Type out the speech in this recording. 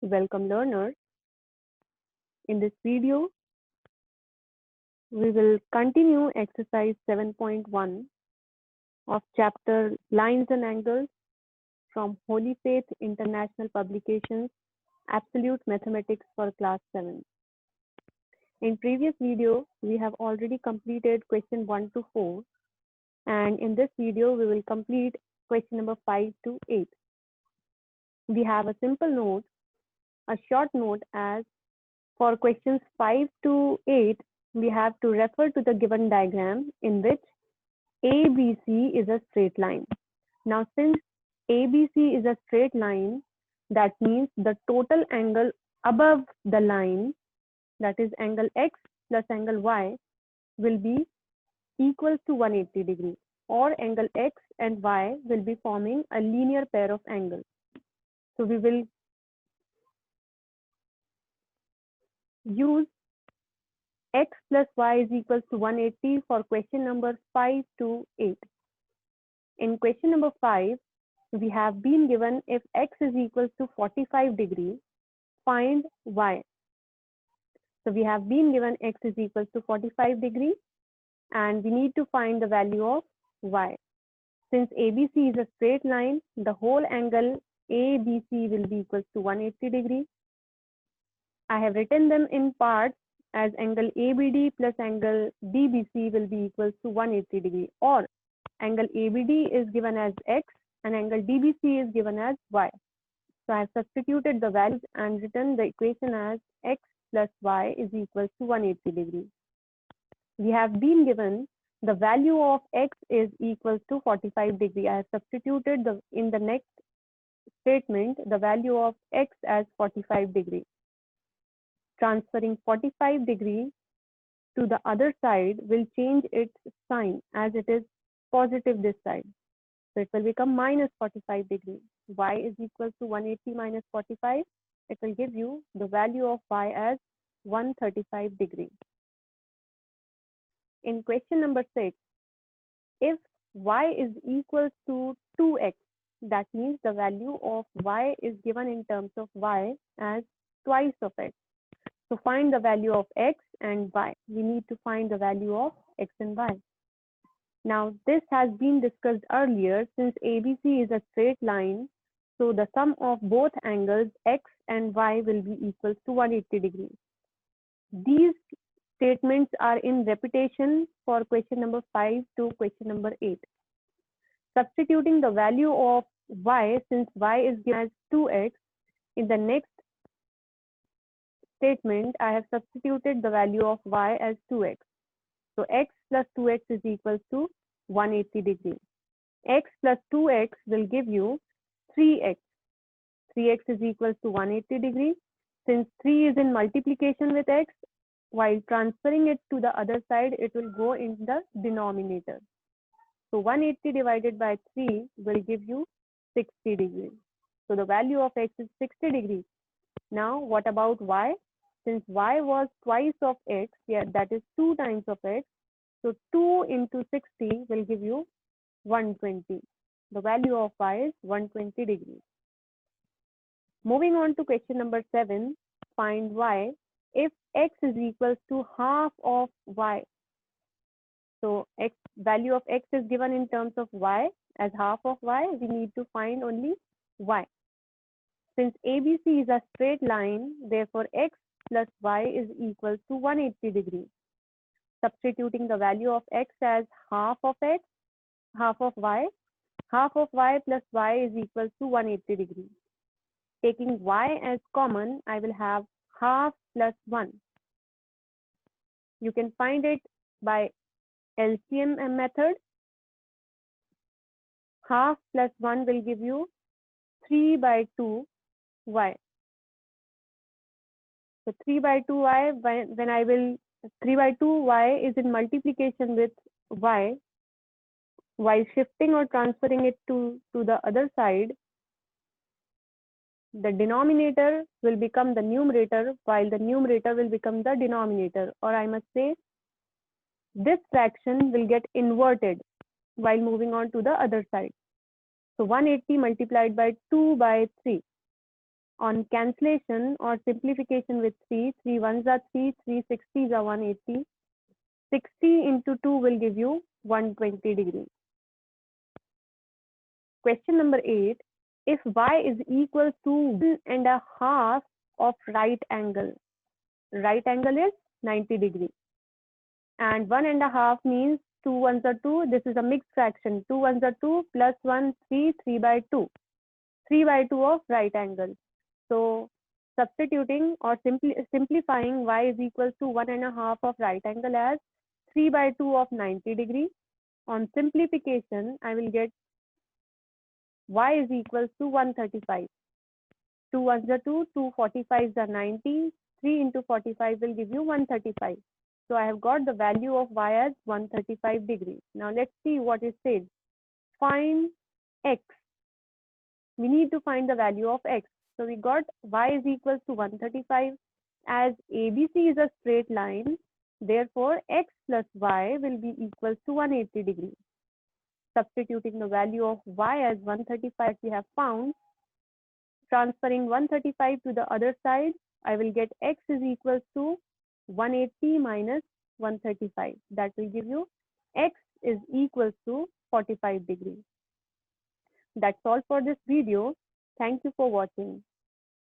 Welcome learners. In this video, we will continue exercise 7.1 of chapter Lines and Angles from Holy Faith International Publications, Absolute Mathematics for class 7. In previous video, we have already completed question 1 to 4, and in this video, we will complete question number 5 to 8. We have a simple note, a short note as for questions 5 to 8, we have to refer to the given diagram in which ABC is a straight line. Now, since ABC is a straight line, that means the total angle above the line, that is angle X plus angle Y, will be equal to 180 degrees, or angle X and Y will be forming a linear pair of angles. So we will use X plus Y is equals to 180 for question number 5 to 8. In question number 5, we have been given if X is equals to 45 degrees, find Y. So we have been given X is equals to 45 degrees and we need to find the value of Y. Since ABC is a straight line, the whole angle ABC will be equals to 180 degrees. I have written them in parts as angle ABD plus angle DBC will be equals to 180 degree, or angle ABD is given as X and angle DBC is given as Y. So I have substituted the values and written the equation as X plus Y is equals to 180 degrees. We have been given the value of X is equals to 45 degree. I have substituted in the next statement the value of X as 45 degree. Transferring 45 degrees to the other side will change its sign as it is positive this side. So it will become minus 45 degrees. Y is equal to 180 minus 45. It will give you the value of Y as 135 degrees. In question number 6, if Y is equal to 2X, that means the value of Y is given in terms of Y as twice of X. So find the value of X and Y. We need to find the value of X and Y. Now, this has been discussed earlier. Since ABC is a straight line, so the sum of both angles X and Y will be equal to 180 degrees. These statements are in repetition for question number 5 to question number 8. Substituting the value of Y, since Y is given as 2X, in the next statement, I have substituted the value of Y as 2X. So X plus 2X is equal to 180 degrees. X plus 2X will give you 3X. 3X is equal to 180 degrees. Since 3 is in multiplication with X, while transferring it to the other side, it will go in the denominator. So 180 divided by 3 will give you 60 degrees. So the value of X is 60 degrees. Now, what about Y? Since Y was twice of X, that is 2 times of X. So 2 into 60 will give you 120. The value of Y is 120 degrees. Moving on to question number 7, find Y if X is equals to half of Y. So value of X is given in terms of Y as half of Y. We need to find only Y. Since ABC is a straight line, therefore X plus Y is equal to 180 degrees. Substituting the value of X as half of X, half of Y plus Y is equal to 180 degrees. Taking Y as common, I will have half plus 1. You can find it by LCM method. Half plus 1 will give you 3 by 2 Y. So 3 by 2 Y, when I will 3 by 2 Y is in multiplication with Y. While shifting or transferring it to the other side, the denominator will become the numerator, while the numerator will become the denominator, or I must say this fraction will get inverted while moving on to the other side. So 180 multiplied by 2 by 3. On cancellation or simplification with 3, 3 ones are 3, 3 60s are 180. 60 into 2 will give you 120 degrees. Question number 8. If y is equal to 1.5 of right angle is 90 degrees. And 1.5 means 2 ones are 2. This is a mixed fraction. 2 ones are 2 plus 1, 3, 3 by 2. 3 by 2 of right angle. So substituting or simplifying y is equal to 1.5 of right angle as 3 by 2 of 90 degree. On simplification, I will get y is equal to 135. 2 ones are 2, 2 45s are 90. 3 into 45 will give you 135. So I have got the value of y as 135 degrees. Now let's see what it says. Find x. We need to find the value of x. So we got y is equal to 135. As ABC is a straight line, therefore x plus y will be equal to 180 degrees. Substituting the value of y as 135 we have found, transferring 135 to the other side, I will get x is equal to 180 minus 135. That will give you x is equal to 45 degrees. That's all for this video. Thank you for watching.